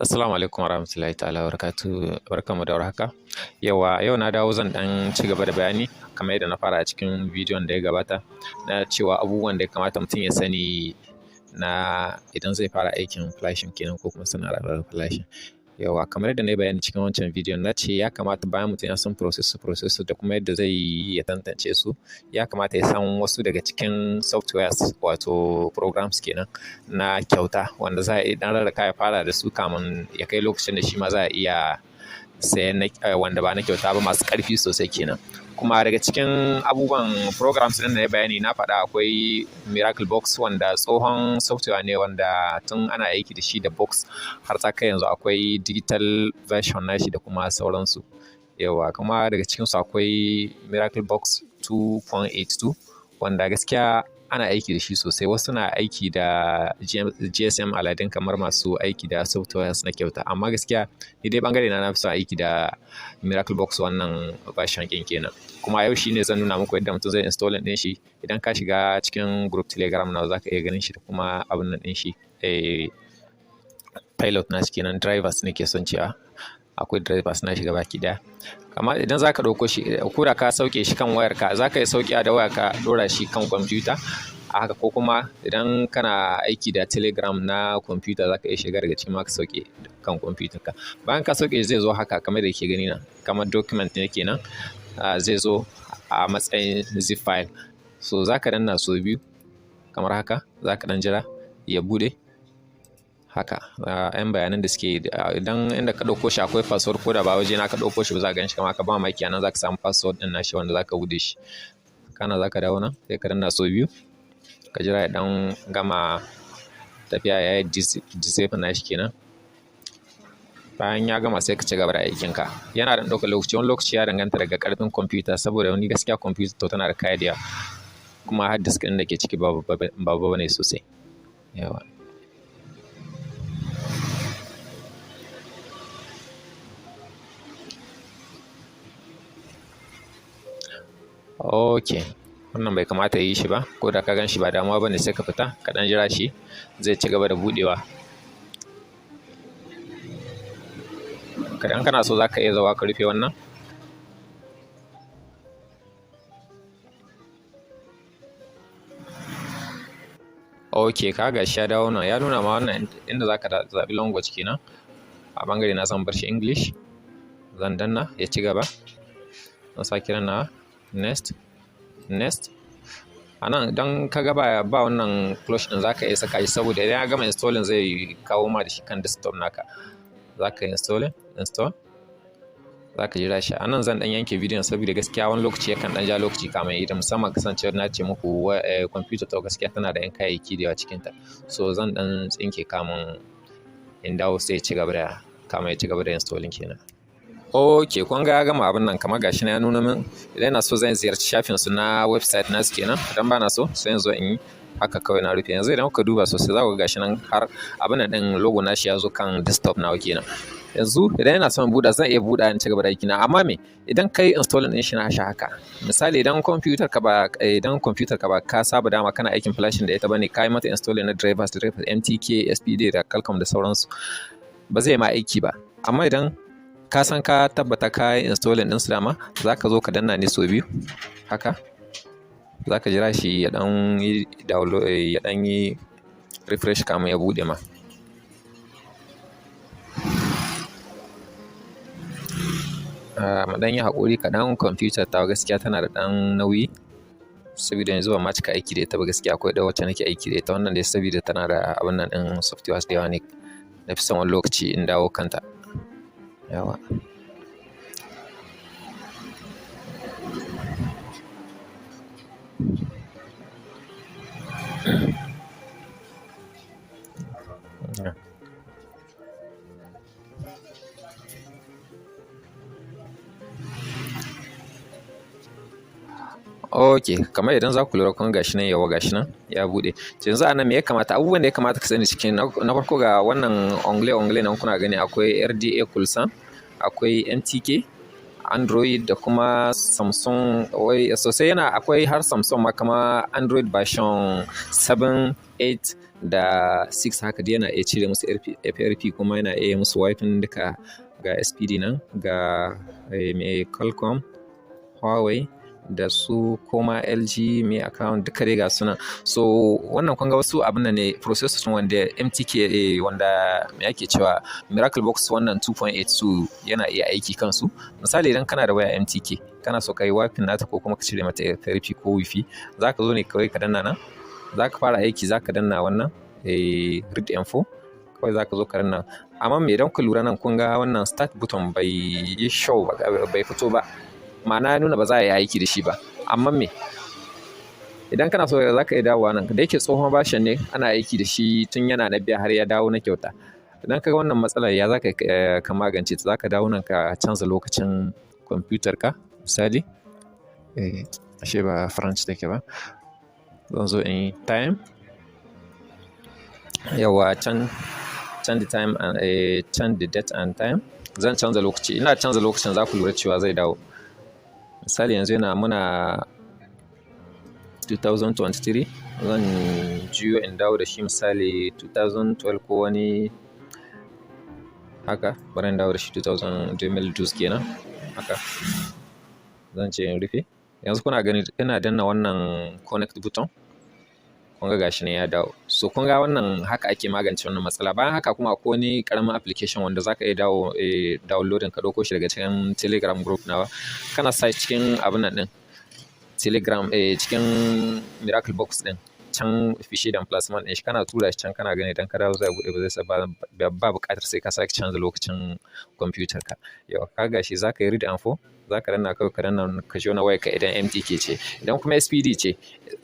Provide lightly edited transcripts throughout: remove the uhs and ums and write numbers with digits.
Assalamu alaikum warahmatullahi ta'ala barakatuh, barkanmu da warhaka. Yau na dawo zan dan ci gaba da bayani kamar yadda na fara a cikin bidiyon da ya gabata na cewa abubuwan da ya kamata mutum ya sani na idan zai fara aikin flashing kenan ko kuma sana'ar flashing. Kamar yadda na yi bayani cikin wancan bidiyon na ce ya kamata bayan mutum ya san process da kuma yadda zai yi ya tantance su, ya kamata ya san wasu daga cikin softwares wato programs kenan na kyauta wanda za a yi dan rarraka ya fara da su kamun ya kai lokacin da shi ma za a iya sayan wanda ba na kyauta ba masu ƙarfi sosai kenan. Kuma daga cikin abubuwan programs ɗin da ya bayani na faɗa akwai Miracle Box wanda tsohon software ne wanda tun ana aiki da shi da box har ta kai yanzu akwai digital version nashi da kuma sauransu. Kuma daga cikinsu akwai Miracle Box 2.82 wanda gaskiya ana aiki da shi sosai. Wasu na aiki da GSM aladin kamar masu aiki da softwares na kyauta, amma gaskiya ni dai bangare na fi son aiki da Miracle Box wannan version ɗin kenan. Kuma yau shi ne zan nuna muku yadda mutum zai install ɗin shi. Idan ka shiga cikin group Telegram na za ka iya ganin shi da kuma abin nan ɗin shi. Pilot na shi kenan, drivers ne ke son cewa. Akwai drivers na shiga baki ɗaya. Amma idan za ka ɗauko shi ko da ka sauke shi kan wayarka, za ka yi sauƙi da wayarka ɗora shi kan kwamfuta a haka, ko kuma idan kana aiki da Telegram na kwamfuta za ka iya shiga daga cikin ma ka sauke kan kwamfutarka. Bayan ka sauke zai zo haka kamar da ke gani na, kamar document ne kenan. Zai zo a matsayin zip file. So za ka danna sau biyu kamar haka, za ka ɗan jira ya buɗe haka. Yan bayanan da suke idan inda ka ɗauko shi akwai password, ko da ba waje na ka ɗauko shi ba za ka gan shi kamar ka ba maki nan za ka samu password ɗin nashi wanda za ka buɗe shi. Kana za ka dawo nan sai ka danna sau biyu ka jira ya ɗan gama tafiya ya yi disable nashi kenan. Bayan ya gama sai ka ci gaba da aikinka. Yana da ɗaukar lokaci, wani lokaci ya danganta daga ƙarfin kwamfuta, saboda wani gaskiya kwamfuta tana da kaya da yawa kuma hard disk ɗin da ke ciki babu ne sosai. Ok, wannan bai kamata yi shi ba, ko da ka gan shi ba damuwa ba ne, sai ka fita ka ɗan jira shi zai ci gaba da buɗewa. Kadan kana so za ka iya zawa ka rufe wannan. Ok, ka ga shi ya dawo nan, ya nuna ma wannan inda za ka zaɓi language kenan. A bangare na zan bar shi English, zan danna ya ci gaba. Zan sake danna next. A nan idan ka ga ba wannan clutch ɗin za ka iya saka shi, saboda idan ya gama installing zai kawo ma da shi kan desktop naka. Za ka install, za ka jira shi. A nan zan ɗan yanke bidiyon saboda gaskiya wani lokaci yakan ɗan ja lokaci kamar idan musamman kasancewar na ce muku kwamfuta ta gaskiya tana da 'yan kayayyaki da yawa cikinta. So zan ɗan tsinke kamun in dawo sai ya ci gaba da installing kenan. Ok, kun ga ya gama abin nan kamar gashi na ya nuna min. Idan ina so zan ziyarci shafin su na website nasu kenan. Idan ba na so sai in zo in yi haka kawai na rufe. Yanzu idan kuka duba sosai za ku ga gashi nan har abin nan ɗin logo nashi ya zo kan desktop nawa kenan. Yanzu idan yana son buɗa zan iya buɗa in ci gaba da aikina, amma idan kai installing ɗin shi na haka, misali idan kwamfutar ka ba ka saba dama kana aikin flashing da ita bane, ka yi mata installing na drivers MTK, SPD da Qualcomm da sauransu, ba zai ma aiki ba. Amma idan ka san ka tabbata ka yi installing ɗinsu dama, za ka zo ka danna ne sau biyu haka. Za ka jira shi ya ɗan yi download, ya ɗan yi refresh kamun ya buɗe ma. Mu ɗan yi haƙuri kaɗan, kwamfutar ta gaskiya tana da ɗan nauyi saboda yanzu ba ma cika aiki da ita ba gaskiya. Akwai ɗaya wacce nake aiki da ita, wannan dai saboda tana da abin nan ɗin softwares da yawa ne, na fi son wani lokaci in dawo kanta. Ok, kamar idan za ku lura kun gashi nan gashi nan ya buɗe. Yanzu a nan me ya kamata, abubuwan da ya kamata ka sani cikin na farko ga wannan ongle nan kuna gani akwai RDA Kulsan, akwai MTK, Android da kuma Samsung. Sosai akwai har Samsung ma kama Android version 7, 8 da 6 haka dai yana iya cire musu FRP kuma yana iya musu wiping duka. Ga SPD nan, ga mai Qualcomm, Huawei da su kuma LG mai account duka dai ga suna. So wannan kun ga wasu abin da ne processors wanda MTK wanda me ake cewa Miracle Box wannan 2.82 yana iya aiki kansu. Misali idan kana da waya MTK kana so ka yi wiping nata ko kuma ka cire mata FRP ko wifi, za ka zo ne kawai ka danna nan, za ka fara aiki za ka danna wannan read info, kawai za ka zo ka danna. Amma me idan ku lura nan kun ga wannan start button bai yi show ba, bai fito ba, ma'ana nuna ba za a yi aiki da shi ba. Amma me idan kana so za ka iya dawowa nan, da yake tsohon version ne ana aiki da shi tun yana na biya har ya dawo na kyauta. Idan ka ga wannan matsalar ya za ka magance ta, za ka dawo nan ka canza lokacin kwamfutar ka. Misali ashe ba French take ba, zan zo in yi time, yawa change the time and change the date and time. Zan canza lokaci, ina canza lokacin za ku lura cewa zai dawo. Misali yanzu muna 2023, zan juyo in dawo da shi misali 2012 ko wani haka, bari in dawo da shi 2012 kenan haka. Zan ce in rufe. Yanzu kuna gani ina danna wannan connect button, kun ga gashi ne ya dawo. So kun ga wannan haka ake magance wannan matsala. Bayan haka kuma akwai wani karamin application wanda zaka iya downloading ka dauko shi daga cikin Telegram group nawa. Kana sa cikin abin nan din Telegram cikin Miracle Box din can fishi dan plasma din shi, kana tura shi can kana gani idan ka dawo zai bude, ba zai sa ba buƙatar sai ka sake canza lokacin computer ka. Yau ka gashi zaka yi read info, zaka danna kawai ka danna ka jona wayar ka idan MTK ce. Idan kuma SPD ce,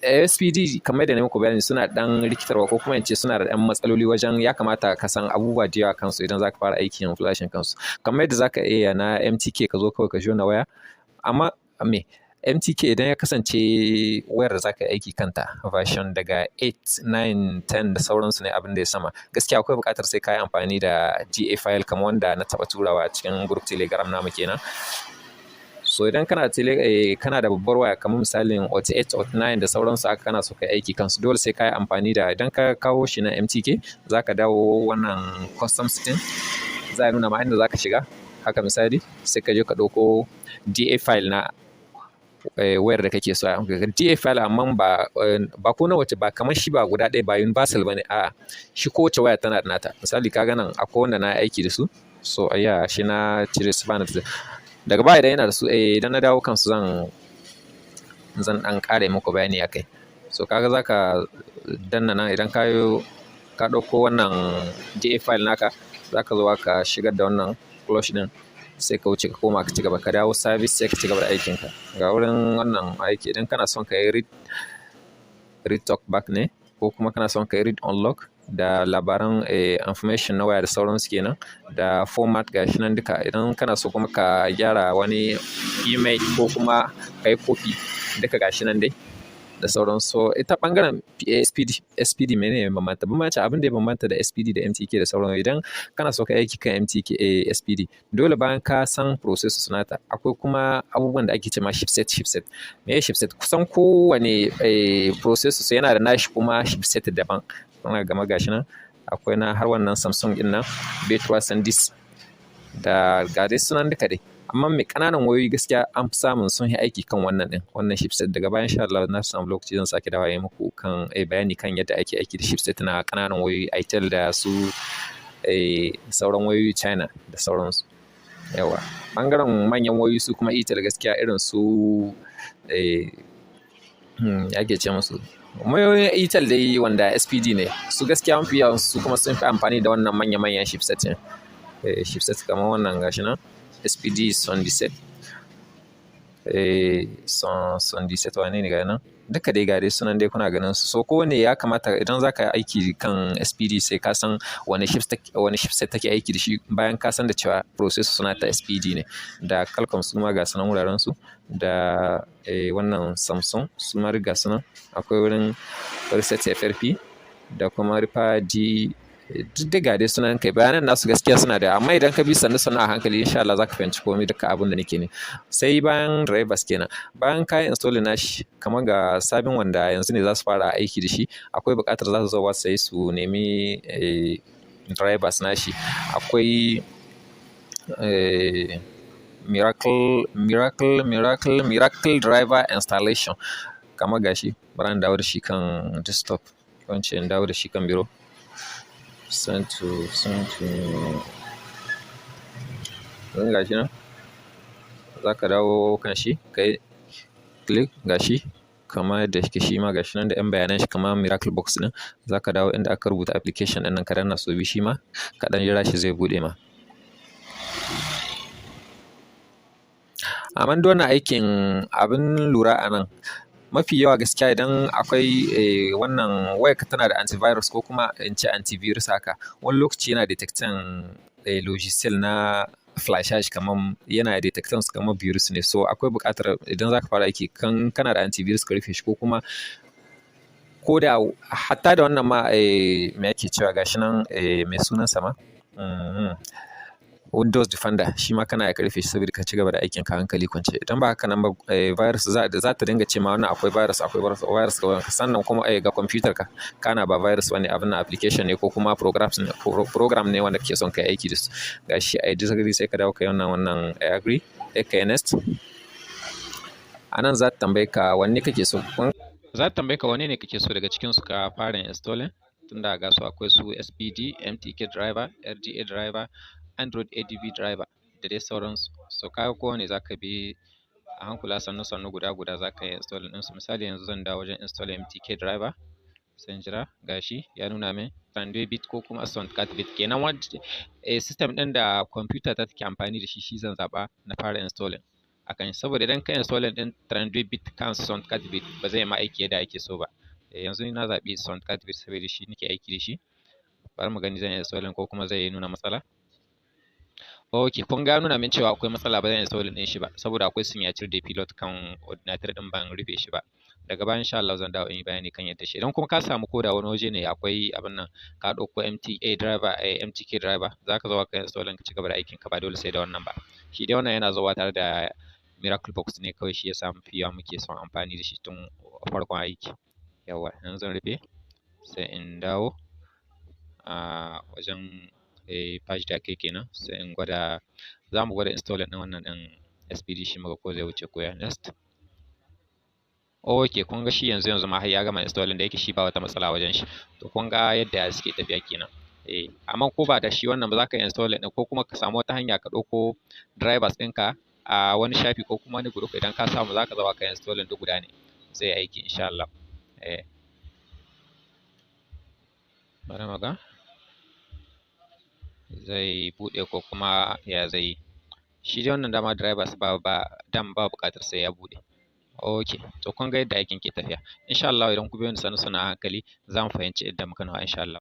SPD kamar da na muku bayani suna dan rikitarwa ko kuma in ce suna da dan matsaloli wajen ya kamata ka san abubuwa da yawa kansu idan zaka fara aikin flashin kansu. Kamar yadda zaka iya na MTK ka zo kawai ka jona waya, amma me MTK idan ya kasance wayar da zaka yi aiki kanta version daga 8, 9, 10 da sauransu ne abin da ya sama, gaskiya akwai buƙatar sai ka yi amfani da GA file kamar wanda na taɓa turawa cikin group Telegram namu kenan. So idan kana da babbar waya kamar misalin 88, 89 da sauransu haka kana so ka yi aiki kansu, dole sai ka yi amfani da, idan ka kawo shi na MTK za ka dawo wannan custom setting, za a nuna ma inda za ka shiga. Haka misali sai ka je ka ɗauko DA file na wayar da kake so. DA file amma ba ko na wace, ba kamar shi ba guda ɗaya, ba universal bane, a shi kowace waya tana da nata. Misali kaga nan akwai wanda na aiki da su, so shi na cire su bana daga baya idan yana da su idan na dawo kansu zan dan kare muku bayani akai. So kaga zaka danna nan, idan ka ɗauko wannan DA file naka, zaka zo ka shigar da wannan flush din, sai ka wuce ka koma ka ci gaba, ka dawo service sai ka ci gaba da aikinka. Ga wurin wannan aiki, idan kana son ka yi read talk back ne, ko kuma kana son ka yi read unlock da labaran information na waya da sauransu kenan, da format gashi nan duka. Idan kana so kuma ka gyara wani email ko kuma ka yi copy, duka gashi nan dai da sauransu. So ita bangaren SPD menene bambanta abin da ya bambanta da SPD da MTK da sauran. Idan kana so ka aiki kan MTK SPD, dole bayan ka san processors nata, akwai kuma abubuwan da ake cewa chipset. Me chipset? Kusan kowane processor yana da nashi kuma chipset daban. Kana gama gashi nan akwai na har wannan Samsung din nan B310 da gare sunan duka dai. Amma mai ƙananan wayoyi gaskiya an fi samun sun yi aiki kan wannan chipset. Daga bayan insha Allah na samu lokaci zan sake dawo yi muku kan bayani kan yadda ake aiki da chipset na ƙananan wayoyi Itel da su sauran wayoyi China da sauransu. Yawa bangaren manyan wayoyi su kuma Itel gaskiya irin su ake ce musu wayoyin Itel dai wanda SPD ne, su gaskiya mafi yawan su kuma sun fi amfani da wannan manya-manyan chipset ne. Chipset kamar wannan gashi nan SPD 77 77 wane ne ga nan, duka dai gare sunan dai kuna ganin su. So kowane ya kamata idan za ka yi aiki kan SPD sai ka san wani chipset take aiki da shi, bayan ka san da cewa processor suna ta SPD ne. Da Qualcomm su ma ga sunan wuraren su, da wannan Samsung su ma riga sunan. Akwai wurin reset FRP da kuma rufa duk dai ga dai sunan kai bayanan nasu gaskiya suna da, amma idan ka bi sannu sannu a hankali insha Allah zaka fahimci komai duka abin da nake ne. Sai bayan drivers kenan, bayan ka yi installing nashi kamar ga sabin wanda yanzu ne za su fara aiki da shi, akwai buƙatar za su zo sai su nemi drivers nashi. Akwai miracle driver installation, kamar gashi bari in dawo da shi kan desktop, ko in ce in dawo da shi kan biro. Send to gashi nan za ka dawo kan shi kai click gashi kamar yadda shi ma gashi nan da yan bayanan shi kamar miracle box din. Za ka dawo inda aka rubuta application din nan ka danna so bi shi ma kaɗan jira shi zai buɗe ma. Amma duk wannan aikin abin lura a nan mafi yawa gaskiya idan akwai wannan wayarka tana da antivirus ko kuma in ce antivirus haka, wani lokaci yana detecting logiciel na flash kamar yana detecting su kamar virus ne. So akwai buƙatar idan za ka fara aiki kana da antivirus ka rufe shi, ko kuma ko da hatta da wannan ma me ake cewa gashi nan mai sunan sama Windows Defender, shi ma kana ya rufe shi saboda ka ci gaba da aikin ka hankali kwance. Idan ba haka nan ba virus za ta dinga ce ma wannan akwai virus sannan kuma ga computer ka kana ba virus bane, abin application ne ko kuma program ne wanda kake son kai aiki da su. Gashi I disagree sai ka dawo kai wannan I agree sai kai next. Anan za ta tambaye ka wanne kake so. Za ta tambaye ka wanne ne kake so daga cikin su ka fara installing, tunda ga su akwai su SPD, MTK driver, RDA driver, Android ADB driver da dai sauransu. So kaga kowane za ka bi a hankula sannu guda za ka yi installing ɗinsu. Misali yanzu zan dawo wajen install MTK driver, sai in jira gashi ya nuna min Translate bit ko kuma soundcard bit kenan, system ɗin da computer ta take amfani da shi zan zaɓa na fara installing akan, saboda idan ka installing ɗin Translate bit kan soundcard bit ba zai ma aiki yadda ake so ba. Yanzu ni na zaɓi soundcard bit saboda shi nake aiki da shi. Bari mu gani zan installing ko kuma zai nuna matsala. Ok, kun ga nuna min cewa akwai matsala, ba zan installing ɗin shi ba saboda akwai signature da pilot kan ordinator ɗin ban rufe shi ba. Daga baya insha Allah zan dawo in yi bayani kan yadda shi. Idan kuma ka samu koda wani waje ne akwai abin nan ka ɗauko MTK driver, za ka zo ka installing ka ci gaba da aikin ka, ba dole sai da wannan ba. Shi dai wannan yana zuwa tare da miracle box ne kawai, shi yasa mafi yawa muke son amfani da shi tun farkon aiki. Yawa yanzu zan rufe sai in dawo a wajen page da kai kenan, sai in gwada, za mu gwada installing ɗin wannan ɗin SPD shi muga ko zai wuce ko ya next. Ok, kun ga shi yanzu ma har ya gama installing, da yake shi ba wata matsala wajen shi. To kun ga yadda suke tafiya kenan. Amma ko ba da shi wannan ba za ka yi installing ɗin, ko kuma ka samu wata hanya ka ɗauko drivers ɗinka a wani shafi ko kuma wani group, idan ka samu za ka zama ka yi installing duk guda ne zai aiki insha Allah. Bari mu ga zai buɗe ko kuma ya zai yi. Shi dai wannan dama drivers ba buƙatar sai ya buɗe. Ok, to kun ga yadda aikin ke tafiya. Insha Allah idan ku biyo ni sannu a hankali za mu fahimci yadda muka nawa insha Allah.